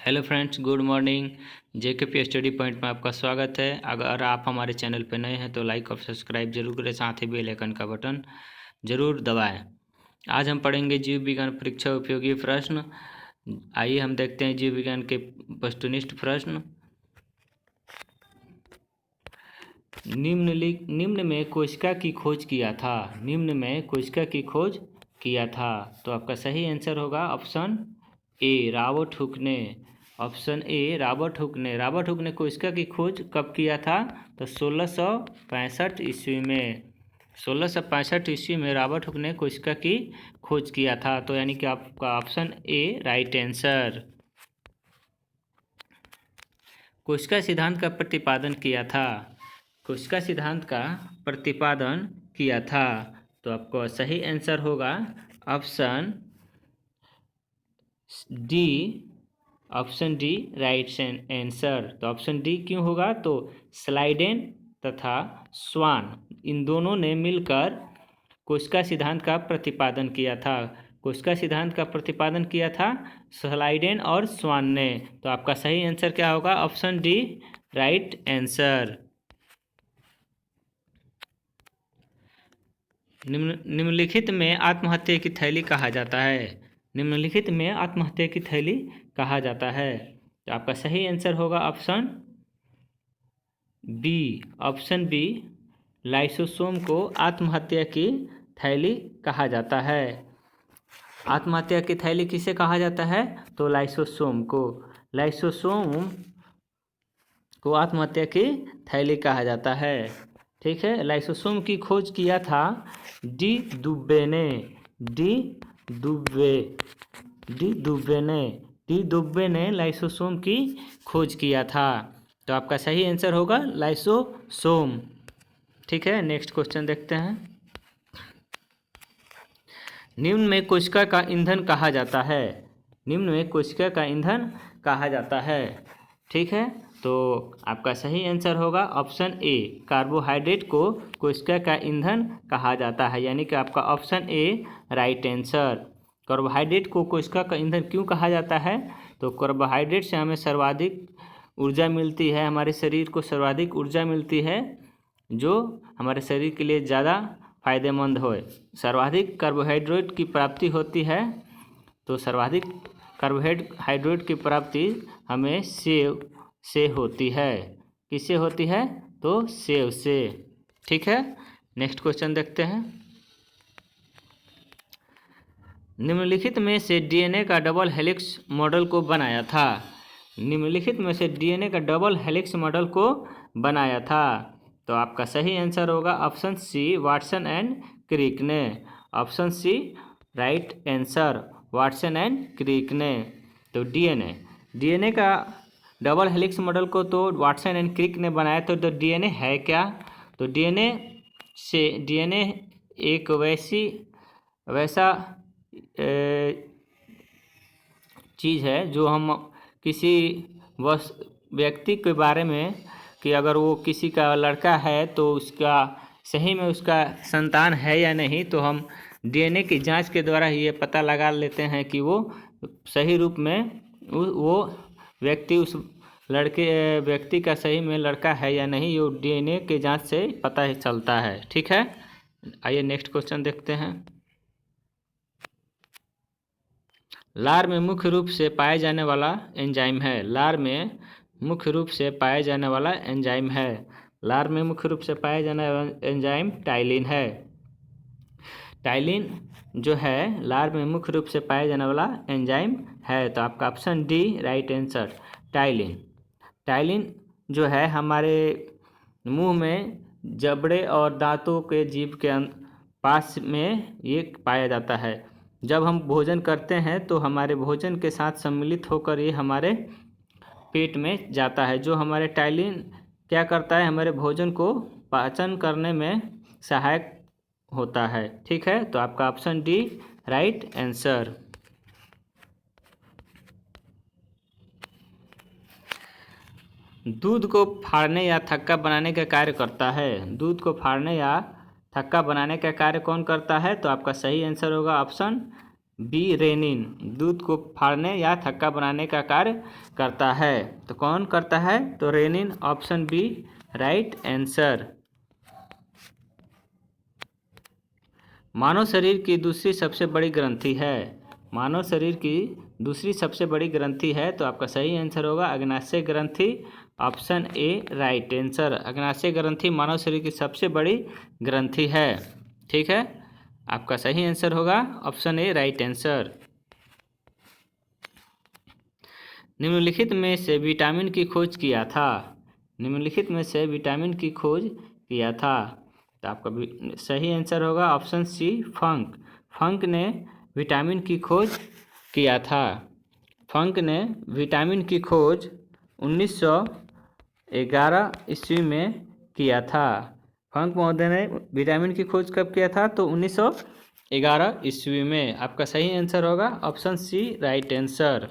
Hello friends, good morning. JKP study point में आपका स्वागत है। अगर आप हमारे चैनल पर नए हैं तो लाइक और सब्सक्राइब जरूर करें, साथ ही बेल आइकन का बटन जरूर दबाएं। आज हम पढ़ेंगे जीव विज्ञान परीक्षा उपयोगी प्रश्न। आइए हम देखते हैं जीव विज्ञान के वस्तुनिष्ठ प्रश्न। निम्न में कोशिका की खोज किया था। निम्न में कोशिका की खोज किया था, तो आपका सही आंसर होगा ऑप्शन ए, रॉबर्ट हुक ने। ऑप्शन ए, रॉबर्ट हुक ने। रॉबर्ट हुक ने कोशिका की खोज कब किया था? तो 1665 ईस्वी में। 1665 ईस्वी में रॉबर्ट हुक ने कोशिका की खोज किया था, तो यानी कि आपका ऑप्शन ए राइट आंसर। कोशिका सिद्धांत का प्रतिपादन किया था। कोशिका सिद्धांत का प्रतिपादन किया था, तो आपको सही आंसर होगा option D. Option D right answer. तो ऑप्शन डी क्यों होगा? तो स्लाइडेन तथा स्वान, इन दोनों ने मिलकर कोशिका सिद्धांत का प्रतिपादन किया था। कोशिका सिद्धांत का प्रतिपादन किया था स्लाइडेन और स्वान ने। तो आपका सही आंसर क्या होगा? Option D right answer. निम्नलिखित में आत्महत्या की थैली कहा जाता है। निम्नलिखित में आत्महत्या की थैली कहा जाता है, तो आपका सही आंसर होगा option B. Option B, lysosome को आत्महत्या की थैली कहा जाता है। आत्महत्या की थैली किसे कहा जाता है? तो लाइसोसोम को। लाइसोसोम को आत्महत्या की थैली कहा जाता है। ठीक है। लाइसोसोम की खोज किया था डी दुबे ने। डी दुबे ने लाइसोसोम की खोज किया था, तो आपका सही आंसर होगा लाइसोसोम। ठीक है, नेक्स्ट क्वेश्चन देखते हैं। निम्न में कोशिका का ईंधन कहा जाता है। निम्न में कोशिका का ईंधन कहा जाता है। ठीक है, तो आपका सही आंसर होगा ऑप्शन ए, कार्बोहाइड्रेट को कोशिका का ईंधन कहा जाता है, यानी कि आपका option A right answer. Carbohydrate को कोशिका का ईंधन क्यों कहा जाता है? तो कार्बोहाइड्रेट से हमें सर्वाधिक ऊर्जा मिलती है, हमारे शरीर को सर्वाधिक ऊर्जा मिलती है, जो हमारे शरीर के लिए ज़्यादा फायदेमंद हो। सर्वाधिक कार्बोहाइड्रेट की प्राप्ति होती है, तो सर्वाधिक कार्बोहाइड्रेट की प्राप्ति हमें सेव से होती है। किससे होती है? तो सेव से। ठीक है, नेक्स्ट क्वेश्चन देखते हैं। निम्नलिखित में से डीएनए का डबल हेलिक्स मॉडल को बनाया था। निम्नलिखित में से डीएनए का डबल हेलिक्स मॉडल को बनाया था, तो आपका सही आंसर होगा option C, Watson and Crick ने। Option C right answer, Watson and Crick ने। तो डीएनए का डबल हेलिक्स मॉडल को तो वाटसन एंड क्रिक ने बनाया, तो डीएनए है क्या? तो डीएनए एक वैसा चीज़ है जो हम किसी व्यक्ति के बारे में, कि अगर वो किसी का लड़का है तो उसका सही में उसका संतान है या नहीं, तो हम डीएनए की जांच के द्वारा ये पता लगा लेते हैं कि वो सही रूप में वो व्यक्ति उस व्यक्ति का सही में लड़का है या नहीं, ये डीएनए के जांच से पता ही चलता है। ठीक है, आइए नेक्स्ट क्वेश्चन देखते हैं। लार में मुख्य रूप से पाया जाने वाला एंजाइम है। लार में मुख्य रूप से पाया जाने वाला एंजाइम है। लार में मुख्य रूप से पाया जाने वाला एंजाइम टाइलिन है। टाइलिन जो है लार में मुख्य रूप से पाया जाने वाला एंजाइम है, तो आपका option D right answer, ptyalin जो है हमारे मुंह में जबड़े और दांतों के जीभ के पास में ये पाया जाता है। जब हम भोजन करते हैं तो हमारे भोजन के साथ सम्मिलित होकर ये हमारे पेट में जाता है। जो हमारे टाइलिन क्या करता है? हमारे भोजन को पाचन करने में सहायक होता है। ठीक है, तो आपका ऑप्शन डी राइट आंसर। दूध को फाड़ने या थक्का बनाने का कार्य करता है। दूध को फाड़ने या थक्का बनाने का कार्य कौन करता है? तो आपका सही आंसर होगा ऑप्शन बी रेनिन दूध को फाड़ने या थक्का बनाने का कार्य करता है। तो कौन करता है? तो renin, option B right answer. मानव शरीर की दूसरी सबसे बड़ी ग्रंथि है। मानव शरीर की दूसरी सबसे बड़ी ग्रंथि है, तो आपका सही आंसर होगा अग्नाशय ग्रंथि, ऑप्शन ए राइट आंसर। अग्नाशय ग्रंथि मानव शरीर की सबसे बड़ी ग्रंथि है। ठीक है, आपका सही आंसर होगा ऑप्शन ए राइट आंसर। निम्नलिखित में से विटामिन की खोज किया था। निम्नलिखित में से विटामिन की खोज किया था, तो आपका सही आंसर होगा ऑप्शन सी फंक। फंक ने विटामिन की खोज किया था। फंक ने विटामिन की खोज 1911 ईस्वी में किया था। फंक महोदय ने विटामिन की खोज कब किया था? तो 1911 ईस्वी में। आपका सही आंसर होगा ऑप्शन सी राइट आंसर।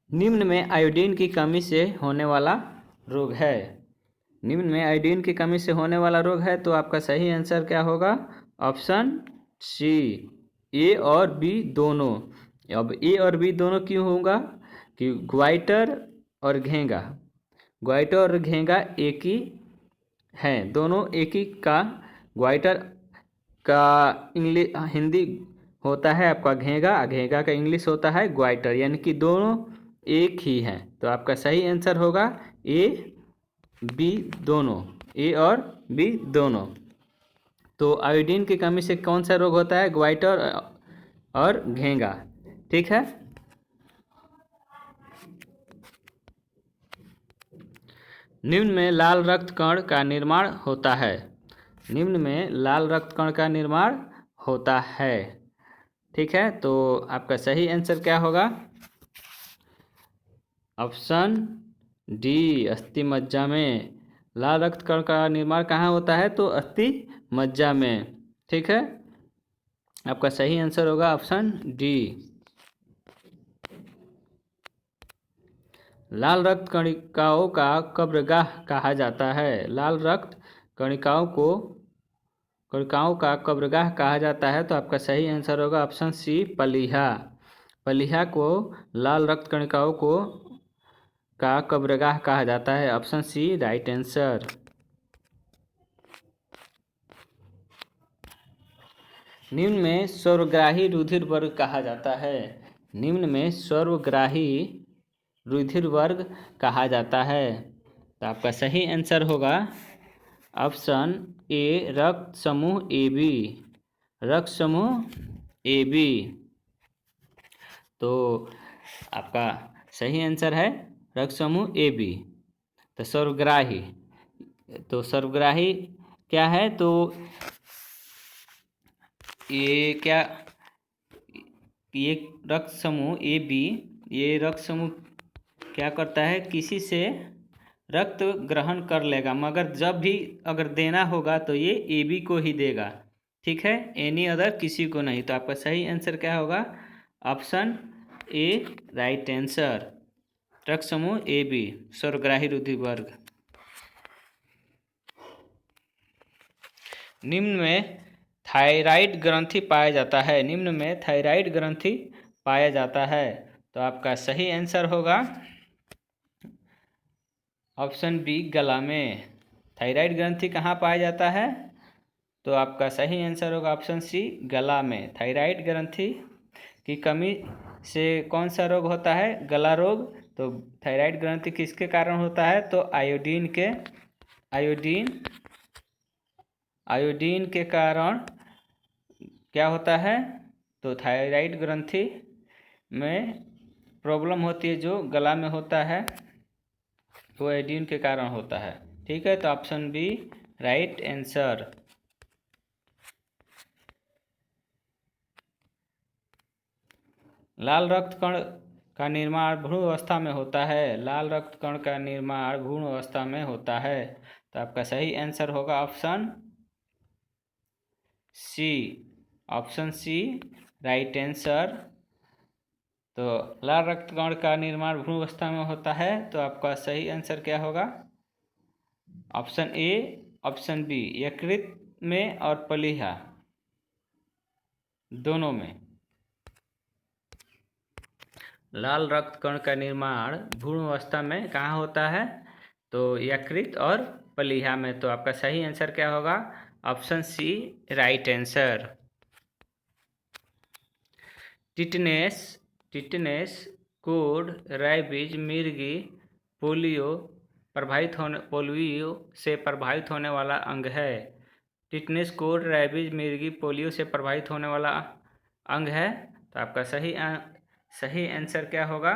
निम्न में आयोडीन की कमी से होने वाला रोग है। निम्न में आयोडीन की कमी से होने वाला रोग है, तो आपका सही आंसर क्या होगा? ऑप्शन सी ए और बी दोनों। अब ए और बी दोनों क्यों होगा? कि ग्वाइटर और घेंगा, ग्वाइटर और घेंगा एक ही हैं, दोनों एक ही का। ग्वाइटर का इंग्लिश हिंदी होता है आपका घेंगा, घेंगा का इंग्लिश होता है ग्वाइटर, यानी कि दोनों एक ही हैं। तो आपका सही आंसर होगा ए बी दोनों, ए और बी दोनों। तो आयोडीन की कमी से कौन सा रोग होता है? ग्वाइटर और घेंगा। ठीक है, निम्न में लाल रक्त कण का निर्माण होता है। निम्न में लाल रक्त कण का निर्माण होता है। ठीक है, तो आपका सही आंसर क्या होगा? ऑप्शन डी अस्थि मज्जा में। लाल रक्त कण का निर्माण कहाँ होता है? तो अस्थि मज्जा में। ठीक है, आपका सही आंसर होगा ऑप्शन डी। लाल रक्त कणिकाओं का कब्रगाह कहा जाता है। लाल रक्त कणिकाओं का कब्रगाह कहा जाता है, तो आपका सही आंसर होगा ऑप्शन सी पलीहा। पलीहा को लाल रक्त कणिकाओं को का कब्रगाह कहा जाता है, ऑप्शन सी राइट आंसर। निम्न में सर्वग्राही रुधिर वर्ग कहा जाता है। निम्न में सर्वग्राही रुधिर वर्ग कहा जाता है, तो आपका सही आंसर होगा ऑप्शन ए रक्त समूह ए बी। रक्त समूह ए बी, तो आपका सही आंसर है रक्त समूह ए बी। तो सर्वग्राही, तो सर्वग्राही क्या है? तो ये क्या, ये रक्त समूह ए बी, ये रक्त समूह क्या करता है? किसी से रक्त ग्रहण कर लेगा, मगर जब भी अगर देना होगा तो ये ए बी को ही देगा। ठीक है, एनी अदर किसी को नहीं। तो आपका सही आंसर क्या होगा? Option A right answer. रक्त समूह ए बी सर्वग्राही रुधिर वर्ग। निम्न में थायराइड ग्रंथि पाया जाता है। निम्न में थायराइड ग्रंथि पाया जाता है, तो आपका सही आंसर होगा ऑप्शन बी गला में। थायराइड ग्रंथि कहाँ पाया जाता है? तो आपका सही आंसर होगा ऑप्शन सी गला में। थायराइड ग्रंथि की कमी से कौन सा रोग होता है? गला रोग। तो थायराइड ग्रंथि किसके कारण होता है? तो आयोडीन के कारण क्या होता है? तो थायराइड ग्रंथि में प्रॉब्लम होती है, जो गला में होता है, वो आयोडीन के कारण होता है। ठीक है, तो ऑप्शन बी राइट आंसर। लाल रक्त कण का निर्माण भ्रूण अवस्था में होता है। लाल रक्त कण का निर्माण भ्रूण अवस्था में होता है, तो आपका सही आंसर होगा option C. Option C right answer. तो लाल रक्त कण का निर्माण भ्रूण अवस्था में होता है, तो आपका सही आंसर क्या होगा? ऑप्शन ए, ऑप्शन बी, यकृत में और प्लीहा दोनों में। लाल रक्त कण का निर्माण भ्रूण अवस्था में कहाँ होता है? तो यकृत और प्लीहा में। तो आपका सही आंसर क्या होगा? Option C right answer. Tetanus, कोड, रैबीज, मिर्गी, पोलियो से प्रभावित होने वाला अंग है। टिटनेस, कोड, रैबीज, मिर्गी, पोलियो से प्रभावित होने वाला अंग है। तो आपका सही आंसर क्या होगा?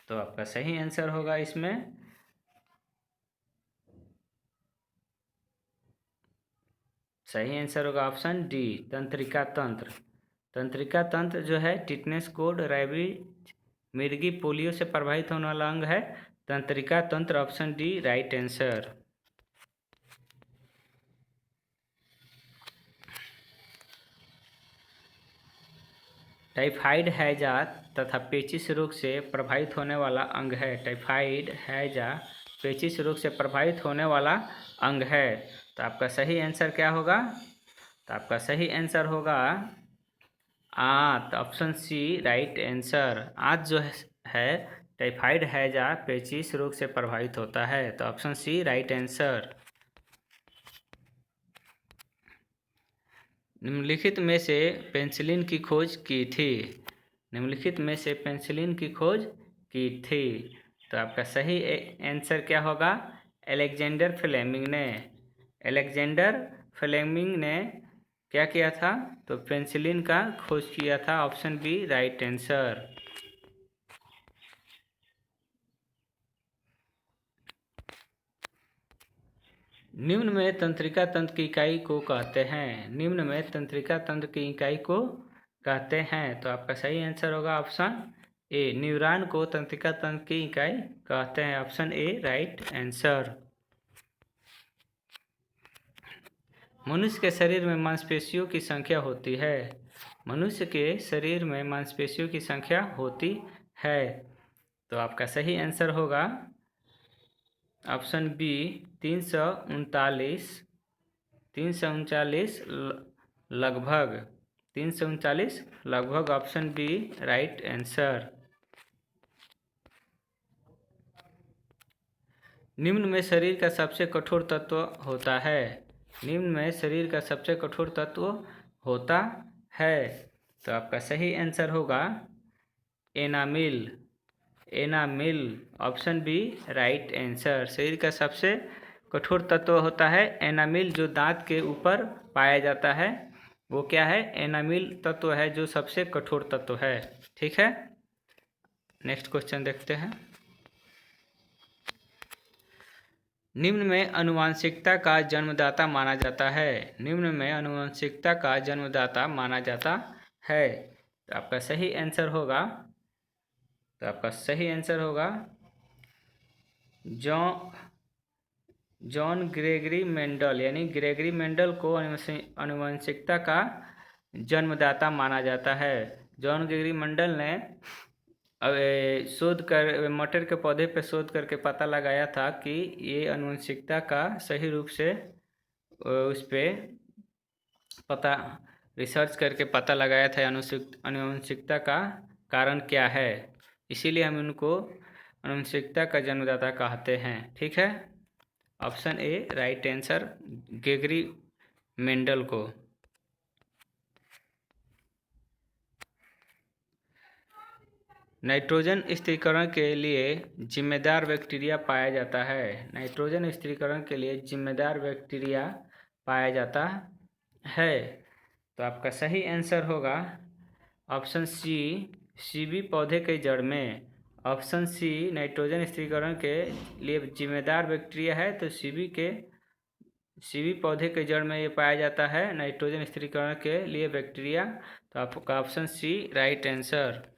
तो आपका सही आंसर होगा इसमें सही आंसर होगा ऑप्शन डी, तंत्रिका तंत्र। तंत्रिका तंत्र जो है टिटनेस, कोड, रैबीज, मिर्गी, पोलियो से प्रभावित होने वाला अंग है तंत्रिका तंत्र। Option D right answer. Typhoid हैजा तथा पेचिश रोग से प्रभावित होने वाला अंग है। टाइफाइड हैजा पेचिश रोग से प्रभावित होने वाला अंग है। तो आपका सही आंसर क्या होगा? तो आपका सही आंसर होगा आंत, ऑप्शन सी राइट आंसर। आंत जो है टाइफाइड हैजा पेचिश रोग से प्रभावित होता है। तो ऑप्शन सी राइट आंसर। निम्नलिखित में से पेनिसिलिन की खोज की थी। निम्नलिखित में से पेनिसिलिन की खोज की थी। तो आपका सही आंसर क्या होगा? अलेक्जेंडर फ्लेमिंग ने। अलेक्जेंडर फ्लेमिंग ने क्या किया था? तो पेनिसिलिन का खोज किया था। Option B right answer. निम्न में तंत्रिका तंत्र की इकाई को कहते हैं। निम्न में तंत्रिका तंत्र की इकाई को कहते हैं। तो आपका सही आंसर होगा ऑप्शन ए, न्यूरॉन को तंत्रिका तंत्र की इकाई कहते हैं। Option A right answer. मनुष्य के शरीर में मांसपेशियों की संख्या होती है। मनुष्य के शरीर में मांसपेशियों की संख्या होती है। तो आपका सही आंसर होगा ऑप्शन बी 339 लगभग 339 लगभग। Option B right answer. निम्न में शरीर का सबसे कठोर तत्व होता है। निम्न में शरीर का सबसे कठोर तत्व होता है। तो आपका सही आंसर होगा enamel. Enamel, option B right answer. शरीर का सबसे कठोर तत्व होता है एनामिल, जो दांत के ऊपर पाया जाता है। वो क्या है? एनामिल तत्व है जो सबसे कठोर तत्व है। ठीक है, नेक्स्ट क्वेश्चन देखते हैं। निम्न में आनुवंशिकता का जन्मदाता माना जाता है। निम्न में आनुवंशिकता का जन्मदाता माना जाता है। तो आपका सही आंसर होगा जॉन ग्रेगरी मेंडल। यानी ग्रेगरी मेंडल को आनुवंशिकता का जन्मदाता माना जाता है। जॉन ग्रेगरी मेंडल ने मटर के पौधे पर शोध करके पता लगाया था कि ये आनुवंशिकता का सही रूप से उस पर रिसर्च करके पता लगाया था आनुवंशिकता का कारण क्या है। इसीलिए हम उनको आनुवंशिकता का जन्मदाता कहते हैं। ठीक है, option A right answer, Gregory Mendel को। नाइट्रोजन स्थिरीकरण के लिए जिम्मेदार बैक्टीरिया पाया जाता है। नाइट्रोजन स्थिरीकरण के लिए जिम्मेदार बैक्टीरिया पाया जाता है। तो आपका सही आंसर होगा ऑप्शन सी, सीबी पौधे के जड़ में। ऑप्शन सी, नाइट्रोजन स्थिरीकरण के लिए जिम्मेदार बैक्टीरिया है। तो सीबी पौधे के जड़ में ये पाया जाता है नाइट्रोजन स्थिरीकरण के लिए बैक्टीरिया। तो आपका ऑप्शन सी राइट आंसर।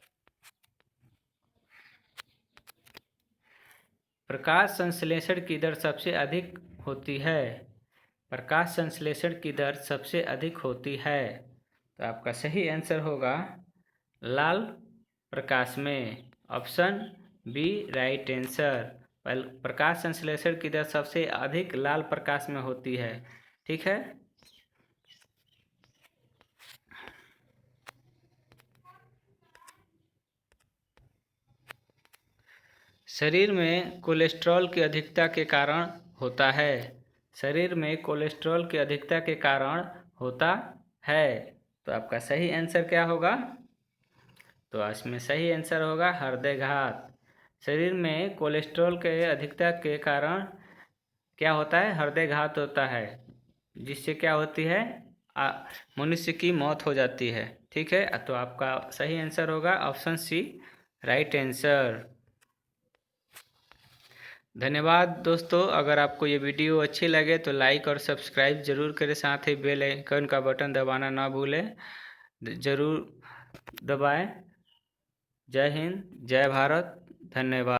प्रकाश संश्लेषण की दर सबसे अधिक होती है। प्रकाश संश्लेषण की दर सबसे अधिक होती है। तो आपका सही आंसर होगा लाल प्रकाश में। Option B right answer. प्रकाश संश्लेषण की दर सबसे अधिक लाल प्रकाश में होती है। ठीक है। शरीर में कोलेस्ट्रॉल की अधिकता के कारण होता है। शरीर में कोलेस्ट्रॉल की अधिकता के कारण होता है। तो आपका सही आंसर क्या होगा? तो इसमें सही आंसर होगा हृदयघात। शरीर में कोलेस्ट्रॉल के अधिकता के कारण क्या होता है? हृदयघात होता है, जिससे क्या होती है? मनुष्य की मौत हो जाती है। ठीक है। तो आपका सही आंसर होगा ऑप्शन सी, राइट आंसर। धन्यवाद दोस्तों। अगर आपको ये वीडियो अच्छी लगे तो लाइक और सब्सक्राइब जरूर करें, साथ ही बेल आइकन का बटन दबाना ना भूलें, जरूर दबाएं। जय हिंद, जय भारत, धन्यवाद।